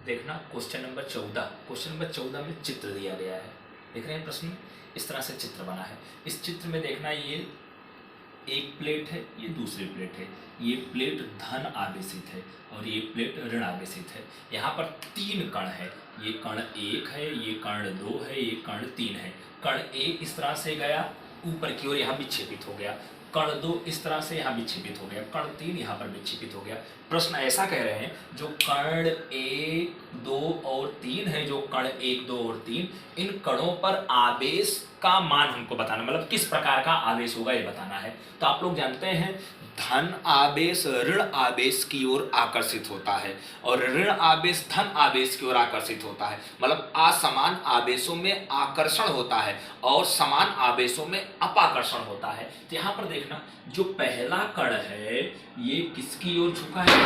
देखना question number 14। Question number 14 में चित्र दिया गया है। देख रहे हैं प्रश्न में इस तरह से चित्र बना है। इस चित्र में देखना ये एक प्लेट है, ये दूसरी प्लेट है। ये प्लेट धन आवेशित है और ये प्लेट ऋण आवेशित है। यहाँ पर तीन कण है, ये कण एक है, ये कण दो है, ये कण तीन है। कण एक इस तरह से गया ऊपर की ओर, यहाँ विक्षेपित हो गया। कण दो इस तरह से यहाँ विक्षेपित हो गया, कण तीन यहाँ पर विक्षेपित हो गया। प्रश्न ऐसा कह रहे हैं जो कण एक दो और तीन है, जो कण एक दो और तीन, इन कणों पर आवेश का मान हमको बताना, मतलब किस प्रकार का आवेश होगा ये बताना है। तो आप लोग जानते हैं धन आवेश ऋण आवेश की ओर आकर्षित होता है और ऋण आवेश धन आवेश की ओर आकर्षित होता है। मतलब असमान आवेशों में आकर्षण होता है और समान आवेशों में अपाकर्षण होता है। तो यहाँ पर देखना जो पहला कण है ये किसकी ओर झुका है?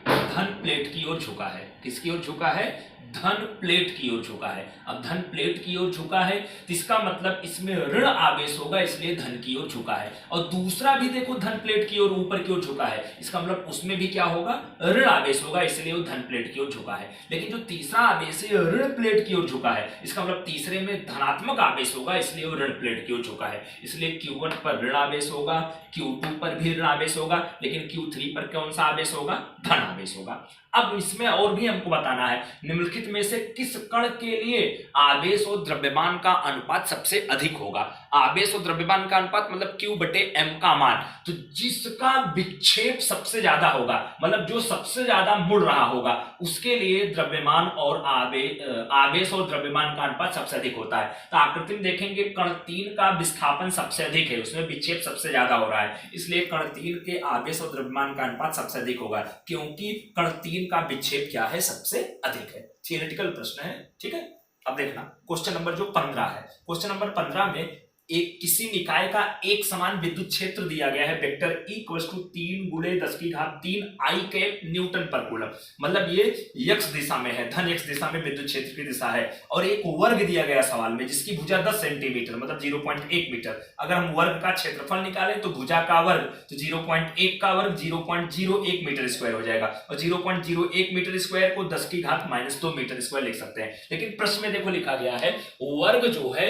धन प्लेट की ओर झुका है। किसकी ओर झुका है? धन प्लेट की ओर झुका है। अब धन प्लेट की ओर झुका है तो इसका मतलब इसमें ऋण आवेश होगा, इसलिए धन की ओर झुका है। और दूसरा भी देखो धन प्लेट की ओर ऊपर की ओर झुका है, इसका मतलब उसमें भी क्या होगा? ऋण आवेश होगा, इसलिए वो धन प्लेट की ओर झुका है। लेकिन जो तीसरा आवेश है ऋण प्लेट की ओर झुका है, इसका मतलब तीसरे में धनात्मक आवेश होगा, इसलिए वो ऋण प्लेट की ओर झुका है। इसलिए Q1 पर ऋण आवेश होगा, Q2 पर भी ऋण आवेश होगा, लेकिन Q3 पर कौन सा आवेश होगा? धन आवेश होगा। अब इसमें और भी हमको बताना है निम्नलिखित में से किस कण के लिए आवेश और द्रव्यमान का अनुपात सबसे अधिक होगा। आवेश और द्रव्यमान का अनुपात मतलब Q बटे M का मान, तो जिसका विक्षेप सबसे ज्यादा होगा, मतलब जो सबसे ज्यादा मुड़ रहा होगा, उसके लिए द्रव्यमान और आवेश और द्रव्यमान का अनुपात सबसे अधिक होता है। तो आकृति में देखेंगे कण 3 का विस्थापन सबसे अधिक है, उसमें विक्षेप सबसे ज्यादा हो रहा है, इसलिए कण 3 के आवेश और द्रव्यमान का अनुपात सबसे अधिक होगा, क्योंकि कण 3 का विक्षेप क्या है? सबसे अधिक है। थियोरेटिकल प्रश्न है, ठीक है। अब देखना क्वेश्चन नंबर जो 15 है। क्वेश्चन नंबर 15 में एक किसी निकाय का एक समान विद्युत क्षेत्र दिया गया है, vector E = 3 × 10⁻³ I cap Newton पर कूलम। मतलब ये x दिशा में है, धन x दिशा में विद्युत क्षेत्र की दिशा है। और एक वर्ग दिया गया सवाल में जिसकी भुजा 10 सेंटीमीटर मतलब 0.1 मीटर। अगर हम वर्ग का क्षेत्रफल निकालें तो भुजा का वर्ग तो 0.1 का वर्ग 0.01 मीटर स्क्वायर हो जाएगा, और 0.01 मीटर स्क्वायर को 10⁻² मीटर स्क्वायर लिख सकते हैं। लेकिन प्रश्न में देखो लिखा गया है वर्ग जो है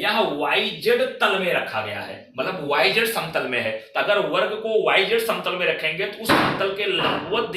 यह YZ तल में रखा गया है, मतलब YZ समतल में है। तो अगर वर्ग को YZ समतल में रखेंगे तो उस समतल के लंबवत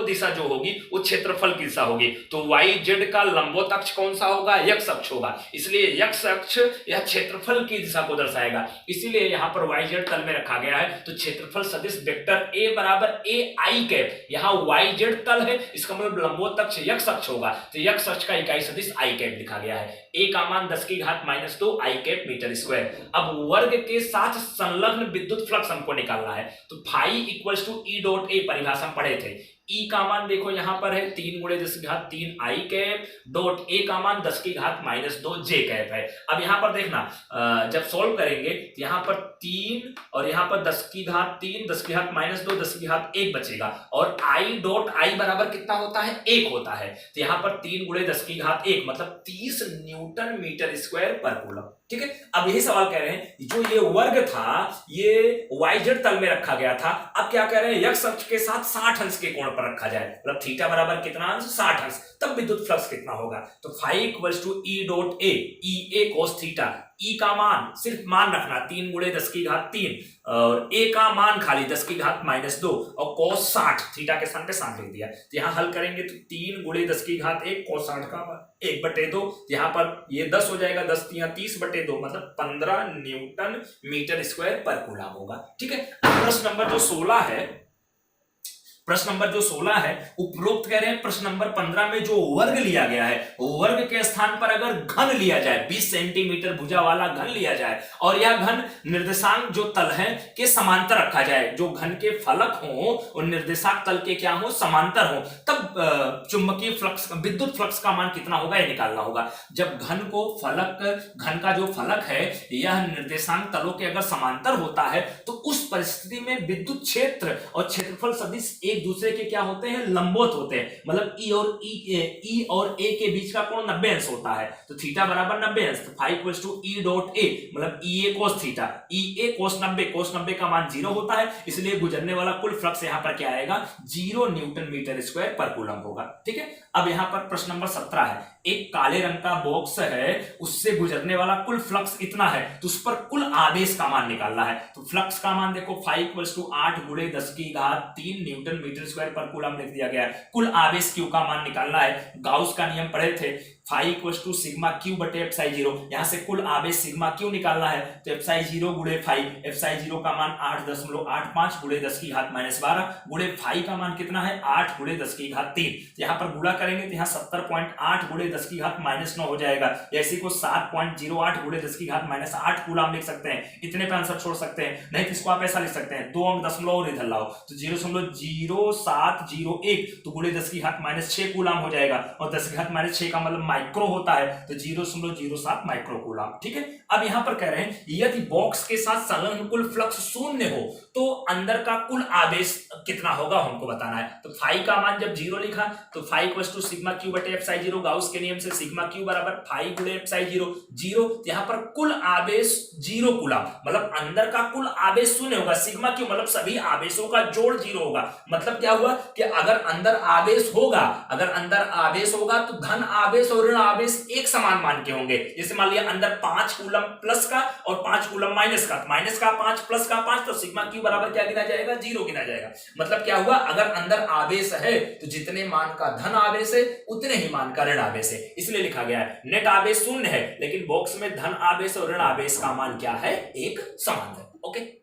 दिशा जो होगी वो क्षेत्रफल की दिशा होगी। तो YZ का लंबवत अक्ष कौन सा होगा? x अक्ष होगा, इसलिए x अक्ष यह क्षेत्रफल की दिशा को दर्शाएगा, इसीलिए यहाँ पर YZ तल में रखा गया है। तो क्षेत्रफल सदिश वेक्टर A बराबर AI कैप, यहाँ YZ तल है, इसका मतलब लंबवत अक्ष x अक्ष होगा, तो x अक्ष का इकाई सदिश I कैप लिखा गया है। A का मान 10⁻² I कैप मीटर स्क्वायर। अब वर्ग के साथ संलग्न विद्युत फ्लक्स हमको निकालना है, तो फाई = E.A परिभाषा हम पढ़े थे। E का मान देखो यहाँ पर है 3 × 10⁻³ I कैप डॉट A का मान 10⁻² J कैप है। अब यहाँ पर देखना जब सॉल्व करेंगे तो यहाँ पर 3 और यहाँ पर 10⁻³ 10⁻² 10⁻1 बचेगा, और I डॉट I बराबर कितना होता है? 1 होता है। तो यहाँ पर 3 × 10⁻1 मतलब 30 न्यूटन मीटर स्क्वायर पर कूलम, ठीक है। अब यही सवाल कह रहे हैं जो ये वर्ग था ये YZ तल में रखा गया था, अब क्या कह रहे हैं x अक्ष के साथ 60 अंश के कोण पर रखा जाए, मतलब थीटा बराबर कितना अंश? 60 अंश, तब विद्युत फ्लक्स कितना होगा? तो फाई = E.A EA cos थीटा। E का मान सिर्फ मान रखना 3 × 10⁻³ और A का मान खाली 10⁻² और cos 60 थीटा के स्थान पे 60 लिख दिया। तो यहाँ हल करेंगे तो 3 × 10⁻1 cos 60 का 1/2, यहाँ पर ये 10 हो जाएगा, 10 × 30/2 मतलब 15 न्यूटन मीटर स्क्वायर पर कूलम होगा, ठीक है। प्रश्न नंबर जो 16 है, प्रश्न नंबर जो 16 है उपरोक्त कह रहे हैं प्रश्न नंबर 15 में जो वर्ग लिया गया है, वर्ग के स्थान पर अगर घन लिया जाए, 20 सेंटीमीटर भुजा वाला घन लिया जाए और यह घन निर्देशांक जो तल है के समांतर रखा जाए, जो घन के फलक हो और निर्देशांक तल के क्या हो? समांतर हो, तब चुंबकीय फ्लक्स विद्युत फ्लक्स का मान कितना होगा ये निकालना होगा। जब घन का जो फलक है यह निर्देशांक तलों के अगर समांतर होता है तो उस परिस्थिति में विद्युत क्षेत्र और क्षेत्रफल सदिश एक एक दूसरे के क्या होते हैं, लंबवत होते हैं, मतलब ई और ए के बीच का कोण 90 अंश होता है, तो थीटा बराबर 90 अंश, तो phi equals to E dot A, मतलब ई ए कोस थीटा, ई ए कोस 90 का मान 0 होता है, इसलिए गुजरने वाला कुल फ्लक्स यहाँ पर क्या आएगा, 0 न्यूटन मीटर स्क्वायर पर कूलम होगा। ठीक है, अब यहाँ पर प्रश्न नंबर 17 है, एक काले रंग का बॉक्स है, उससे गुजरने वाला कुल फ्लक्स इतना है, तो उस पर कुल आवेश का मान निकालना है। तो फ्लक्स का मान देखो 5 इक्वल्स टू 8 गुणे 10 की घात 3 न्यूटन मीटर स्क्वायर पर कूलम लिख दिया गया है। कुल आवेश क्यू का मान निकालना है। गाउस का नियम पढ़े थे, 5 इक्वल्स टू सिग्मा क्यू बटे एप्साई 0, यहां से कुल आवेश सिग्मा क्यू निकालना है, तो एप्साई 0 गुणे 5, एप्साई 0 का मान 8.85 गुणे 10 की घात -12 गुणे 5 का मान कितना है, 8 गुणे 10 की घात 3, तो यहां पर गुणा करेंगे तो यहां 70.8 गुणे 10 की घात -9 हो जाएगा, ऐसे को 7.08 गुणे 10 की घात -8 कूलम लिख सकते हैं। इतने पे आंसर छोड़ सकते हैं, नहीं तो इसको आप ऐसा लिख सकते हैं, 2 अंक दशमलव और इधर लाओ, तो 0.0701 तो गुणे 10 की घात -6 कूलम हो जाएगा, और 10 की घात -6 का मतलब माइक्रो होता है, तो 0.07 माइक्रो कूलम। ठीक है, अब यहां पर कह रहे हैं यदि बॉक्स के साथ संलग्न कुल फ्लक्स शून्य हो तो अंदर का कुल आवेश कितना होगा हमको बताना है। तो फाई का मान जब 0 लिखा तो phi equals to sigma q बटे एप्साई 0, गाउस के नियम से सिग्मा क्यू बराबर फाई गुणे एप्साई 0, यहां पर कुल आवेश 0 कूलम, मतलब अंदर का कुल आवेश शून्य होगा, सिग्मा क्यू मतलब सभी आवेशों का जोड़ 0 होगा। मतलब क्या हुआ कि अगर अंदर आवेश होगा, तो धन आवेश और ऋण आवेश एक समान मान के होंगे। जैसे मान लिया अंदर 5 कूलम प्लस का और 5 कूलम माइनस का, 5 प्लस का 5, तो सिग्मा क्यू बराबर क्या गिना जाएगा, 0 गिना जाएगा। मतलब क्या हुआ, अगर अंदर आवेश है तो जितने मान का धन आवेश है उतने ही मान का ऋण आवेश है, इसलिए लिखा गया है नेट आवेश 0 है, लेकिन बॉक्स में धन आवेश और ऋण आवेश का मान क्या है, एक समान है। ओके।